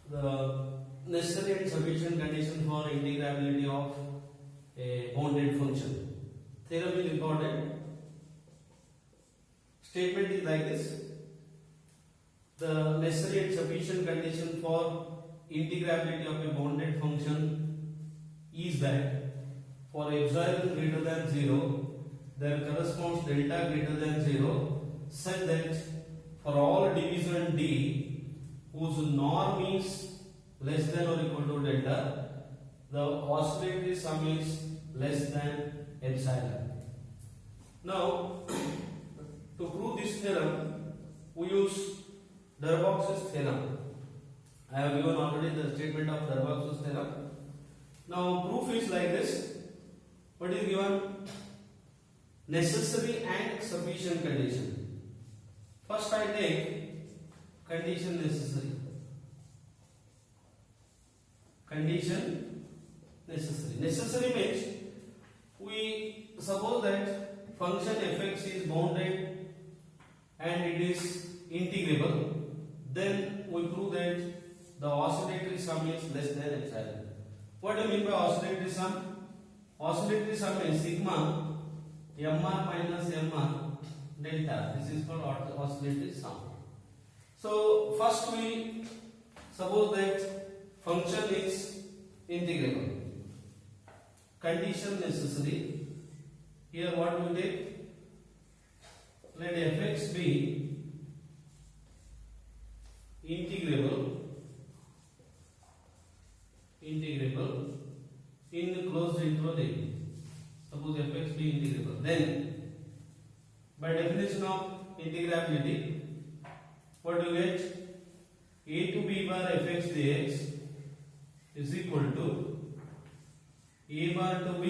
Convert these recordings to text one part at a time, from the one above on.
the necessary and sufficient condition for integrability of a bounded function. Theorem is important. Statement is like this: the necessary and sufficient condition for integrability of a bounded function is that for epsilon greater than 0, there corresponds delta greater than 0, such that for all division D whose norm is less than or equal to delta, the oscillatory sum is less than epsilon. Now, to prove this theorem, we use Darbox's theorem. I have given already the statement of Darbox's theorem. Now, proof is like this. What is given? Necessary and sufficient condition. First, I take condition necessary. Condition necessary. Necessary means we suppose that function fx is bounded and it is integrable. Then we prove that the oscillatory sum is less than epsilon. What do you mean by oscillatory sum? Oscillatory sum is sigma mr minus mr delta. This is called oscillatory sum. So first we suppose that function is integrable. Condition necessary. Here what we take? Let fx be integrable in the closed interval a. Suppose fx be integrable. Then, by definition of integrability, what do you get? A to b bar fx dx is equal to a bar to b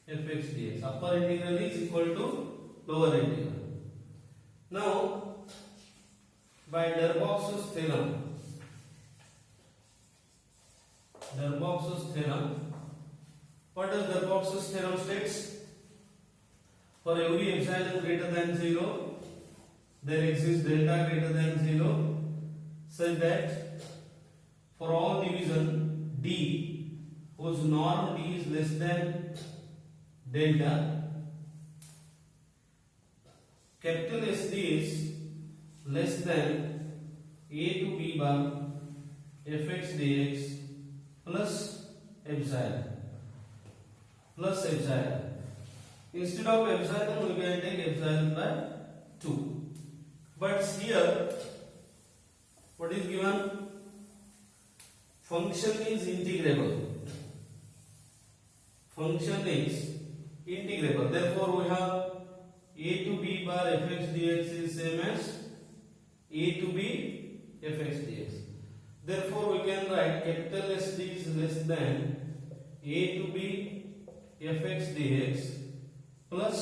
fx dx. Upper integral is equal to lower integral. Now, by Darbox's theorem, what does Darbox's theorem states? For every epsilon greater than 0, there exists delta greater than 0, such that for all division D whose norm D is less than delta, capital SD is less than a to b bar fx dx plus epsilon. Instead of epsilon, we can take epsilon by 2. But here, what is given? Function is integrable. Therefore, we have a to b bar fx dx is same as a to b fx dx. Therefore, we can write capital SD is less than a to b fx dx plus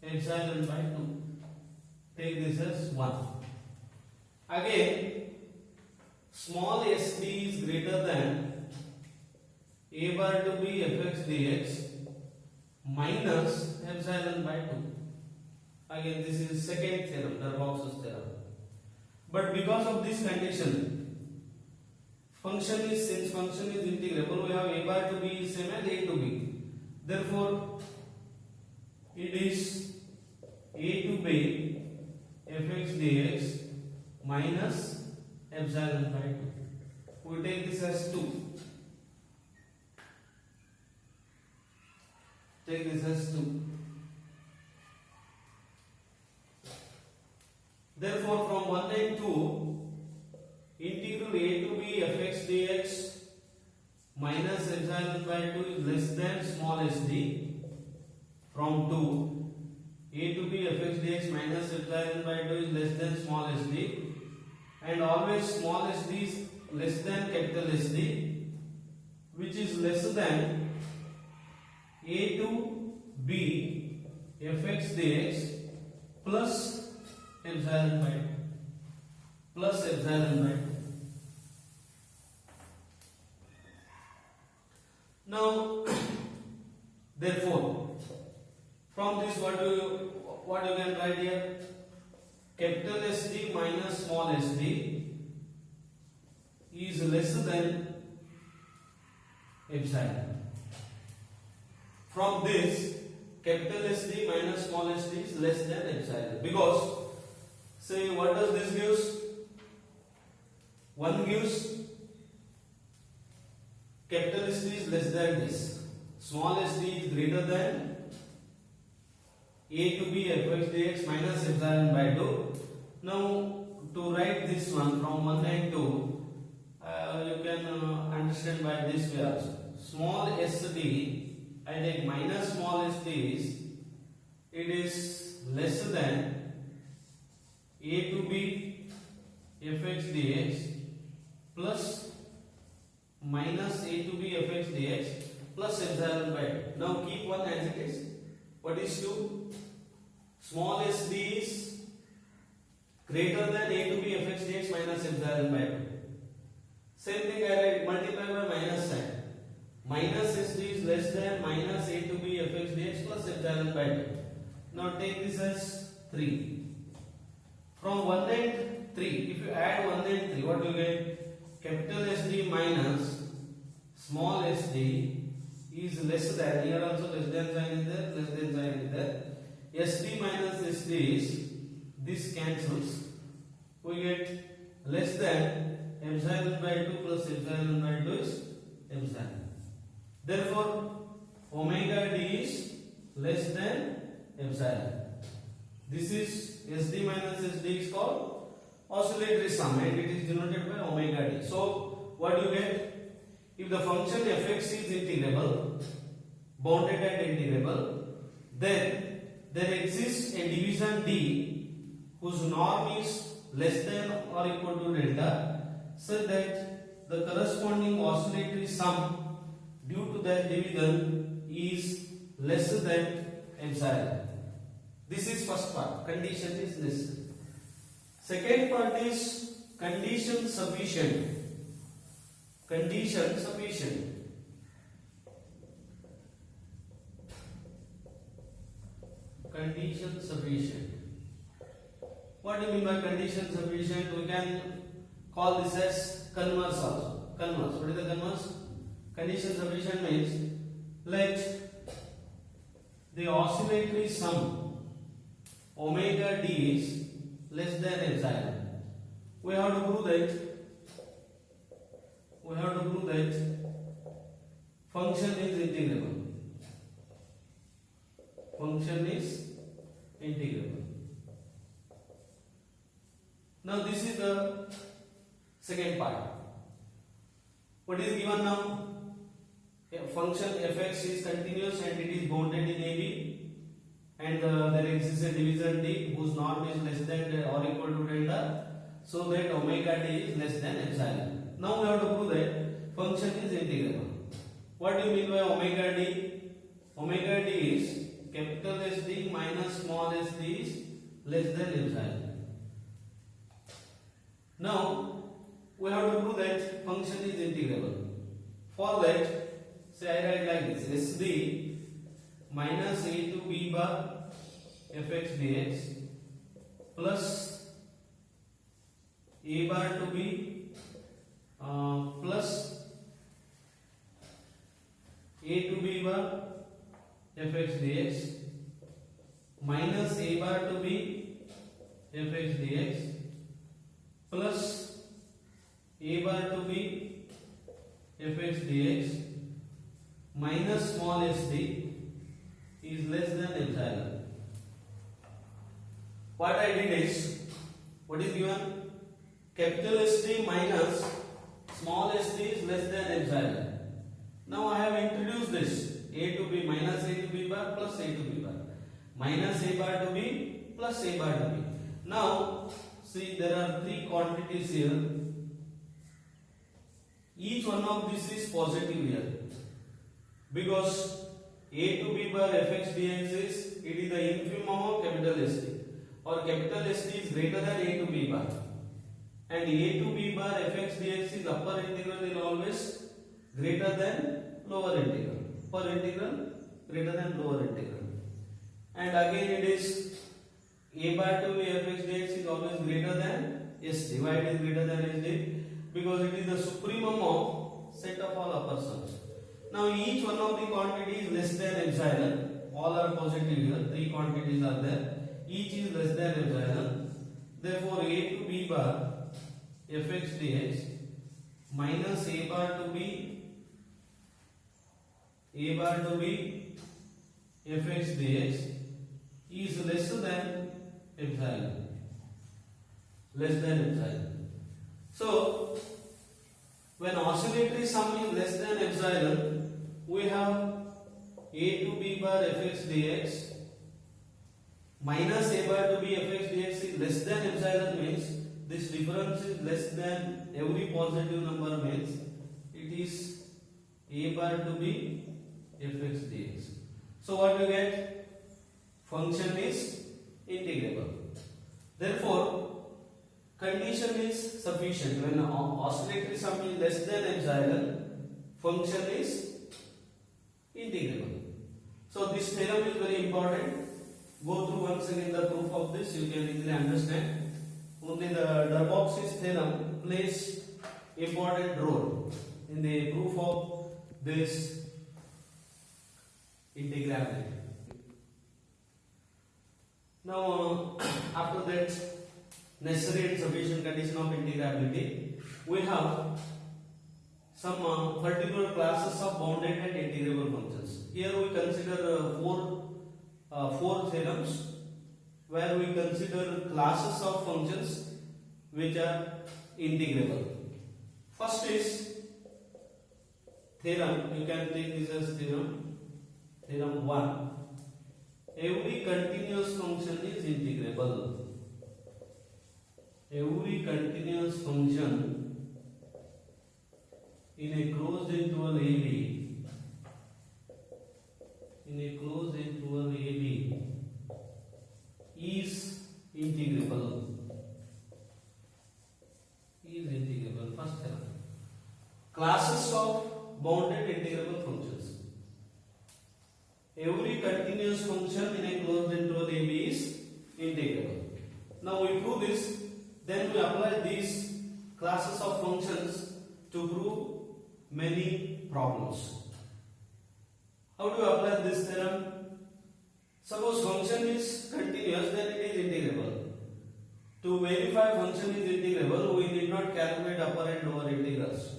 epsilon by 2. Take this as 1. Again, small sd is greater than a bar to b fx dx minus epsilon by 2. Again, this is second theorem, Darbox's theorem. But because of this condition, since function is integrable, we have a bar to b is same as a to b. Therefore, it is a to b fx dx minus epsilon by 2. We take this as 2. Take this as 2. Therefore, from 1 and 2, integral a to b fx dx minus epsilon by 2 is less than small sd. From 2, a to b fx dx minus epsilon by 2 is less than small sd. And always small sd is less than capital SD, which is less than a to b fx dx plus epsilon by 2. Now, therefore, from this what you can write here? Capital SD minus small sd is less than epsilon. From this, capital SD minus small SD is less than epsilon, because say what does this gives? One gives capital SD is less than this, small SD is greater than a to b fx dx minus epsilon by 2. Now to write this one from 1 and 2, you can understand by this way also. Small SD, I take minus small SD is, it is less than a to b fx dx plus minus a to b fx dx plus epsilon by 2. Now keep one as it is. What is 2? Small SD is greater than a to b fx dx minus epsilon by 2. Same thing I write, multiply by minus sign. Minus SD is less than minus a to b fx dx plus epsilon by 2. Now take this as 3. From 1 and 3, if you add 1 and 3, what do you get? Capital SD minus small SD is less than, here also less than sign is there, less than sign is there. SD minus SD is, this cancels, we get less than epsilon by 2 plus epsilon by 2 is epsilon. Therefore, omega d is less than epsilon. This is SD minus SD is called oscillatory sum and it is denoted by omega d. So, what do you get? If the function fx is integrable, bounded and integrable, then there exists a division d whose norm is less than or equal to delta, such that the corresponding oscillatory sum due to that division is less than epsilon. This is first part, condition is necessary. Second part is condition sufficient. Condition sufficient. Condition sufficient. What do you mean by condition sufficient? We can call this as converse also. Converse. What is the converse? Condition sufficient means let the oscillatory sum omega d is less than epsilon. We have to prove that function is integrable. Function is integrable. Now this is the second part. What is given now? A function fx is continuous and it is bounded in AB, and there exists a division d whose norm is less than or equal to delta, so that omega d is less than epsilon. Now we have to prove that function is integrable. What do you mean by omega d? Omega d is capital SD minus small SD is less than epsilon. Now we have to prove that function is integrable. For that, say I write like this: SD minus a to b bar fx dx plus a bar to b plus a to b bar fx dx minus a bar to b fx dx plus a bar to b fx dx minus small sd is less than epsilon. What I did is, what is given? Capital SD minus small sd is less than epsilon. Now I have introduced this a to b minus a to b bar plus a to b bar minus a bar to b plus a bar to b. Now see, there are three quantities here. Each one of this is positive here, because a to b bar fx dx is, it is the infimum of capital SD, or capital SD is greater than a to b bar, and a to b bar fx dx is upper integral is always greater than lower integral, upper integral greater than lower integral, and again it is a bar to b fx dx is always greater than SD. Why it is greater than SD? because it is the supremum of set of all upper sums. Now each one of the quantity is less than epsilon. All are positive here. Three quantities are there. Each is less than epsilon. Therefore, a to b bar fx dx minus a bar to b fx dx is less than epsilon. Less than epsilon. So, when oscillatory sum is less than epsilon, we have a to b bar fx dx minus a bar to b fx dx is less than epsilon means this difference is less than every positive number means it is a bar to b fx dx. So what you get? Function is integrable. Therefore, condition is sufficient. When oscillatory sum is less than epsilon, function is integrable. So this theorem is very important. Go through once again the proof of this, you can easily understand. Only the Darbox's theorem plays important role in the proof of this integrability. Now, after that necessary and sufficient condition of integrability, we have some particular classes of bounded and integrable functions. Here we consider four theorems where we consider classes of functions which are integrable. First is theorem, you can take this as theorem 1. Every continuous function is integrable. Every continuous function in a closed interval AB is integrable. First theorem. Classes of bounded integrable functions. Every continuous function in a closed interval AB is integrable. Now we prove this, then we apply these classes of functions to prove many problems. How do you apply this theorem? Suppose function is continuous, then it is integrable. To verify function is integrable, we need not calculate upper and lower integrals.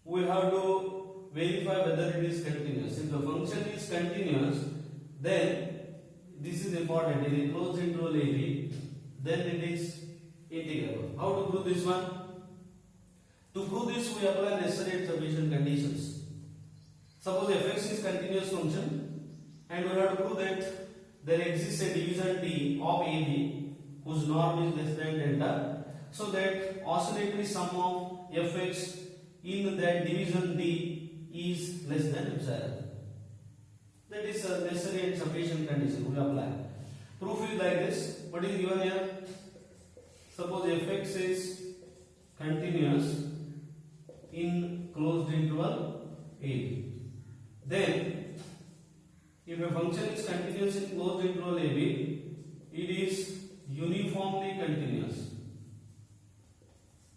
We have to verify whether it is continuous. If the function is continuous, then this is important. In a closed interval AB, then it is integrable. How to prove this one? To prove this, we apply necessary and sufficient conditions. Suppose fx is continuous function, and we have to prove that there exists a division D of AB whose norm is less than delta, so that oscillatory sum of fx in that division D is less than epsilon. That is a necessary and sufficient condition we apply. Proof is like this. What is given here? Suppose fx is continuous in closed interval AB. Then, if a function is continuous in closed interval AB, it is uniformly continuous.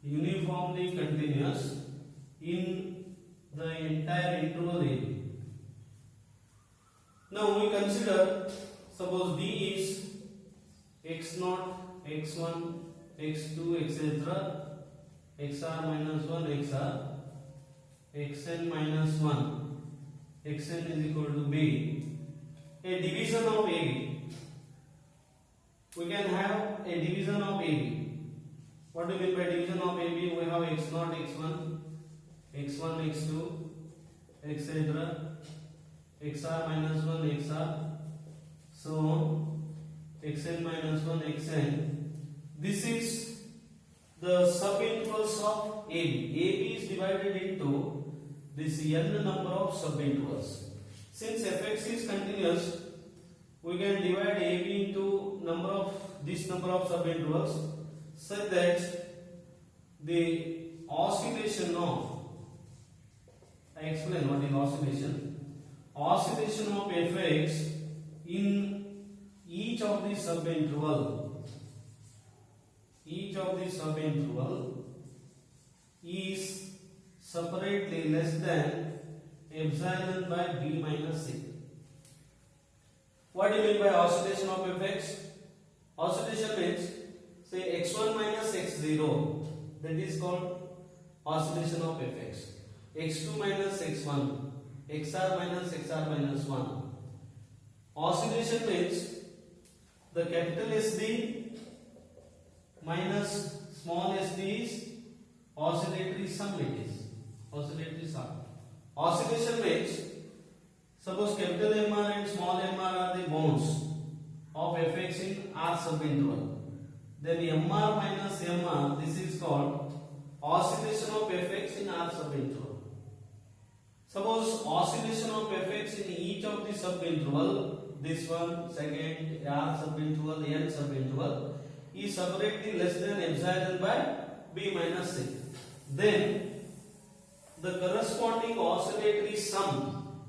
Uniformly continuous in the entire interval AB. Now we consider, suppose D is x0, x1, x2, etc. xr minus 1, xr, xn minus 1. Xn is equal to b, a division of AB. We can have a division of AB. What do you mean by division of AB? We have x0, x1, x1, x2, etc. xr minus 1, xr, so on, xn minus 1, xn. This is the subintervals of AB. AB is divided into this n number of subintervals. Since fx is continuous, we can divide AB into this number of subintervals such that the oscillation of, I explain what is oscillation. Oscillation of fx in each of the subinterval is separately less than epsilon by b minus c. What do you mean by oscillation of fx? Oscillation means, say x1 minus x0, that is called oscillation of fx. x2 minus x1, xr minus 1. Oscillation means the capital SD minus small sd is oscillatory sum. It is oscillatory sum. Oscillation means, suppose capital MR and small mr are the bounds of fx in R subinterval. Then mr minus mr, this is called oscillation of fx in R subinterval. Suppose oscillation of fx in each of the subinterval, this one, second, R subinterval, n subinterval, is separately less than epsilon by b minus c. Then the corresponding oscillatory sum,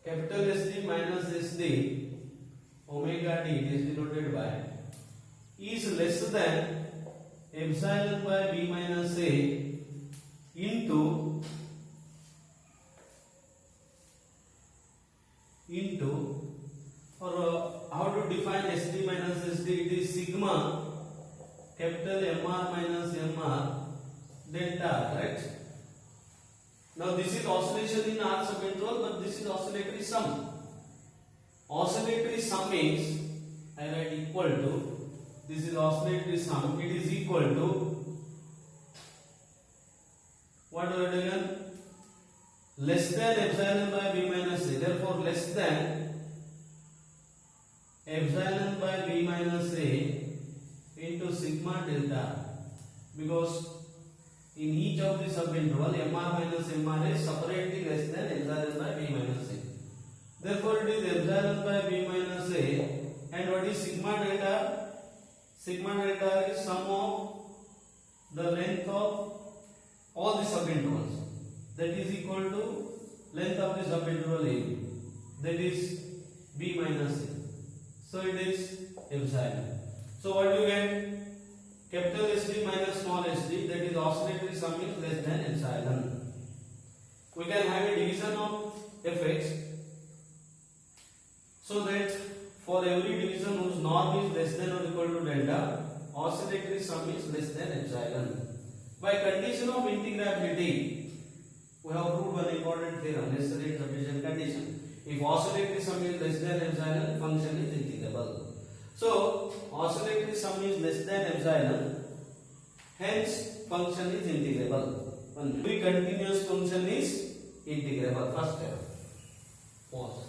capital SD minus SD, omega d, it is denoted by, is less than epsilon by b minus a into or how to define SD minus SD? It is sigma capital MR minus MR delta, correct? Now this is oscillation in R subinterval, but this is oscillatory sum. Oscillatory sum means, I write equal to, this is oscillatory sum, it is equal to, what do I do? Less than epsilon by b minus a. Therefore less than epsilon by b minus a into sigma delta, because in each of the subinterval mr minus mr is separately less than epsilon by b minus a. Therefore it is epsilon by b minus a. And what is sigma delta? Sigma delta is sum of the length of all the subintervals, that is equal to length of the subinterval a, that is b minus a. So it is epsilon. So what do you get? Capital SD minus small sd, that is oscillatory sum is less than epsilon. We can have a division of fx, so that for every division whose norm is less than or equal to delta, oscillatory sum is less than epsilon. By condition of integrability, we have proved one important theorem, necessary and sufficient condition. If oscillatory sum is less than epsilon, function is integrable. So oscillatory sum is less than epsilon, hence function is integrable. One continuous function is integrable. First step. Pause.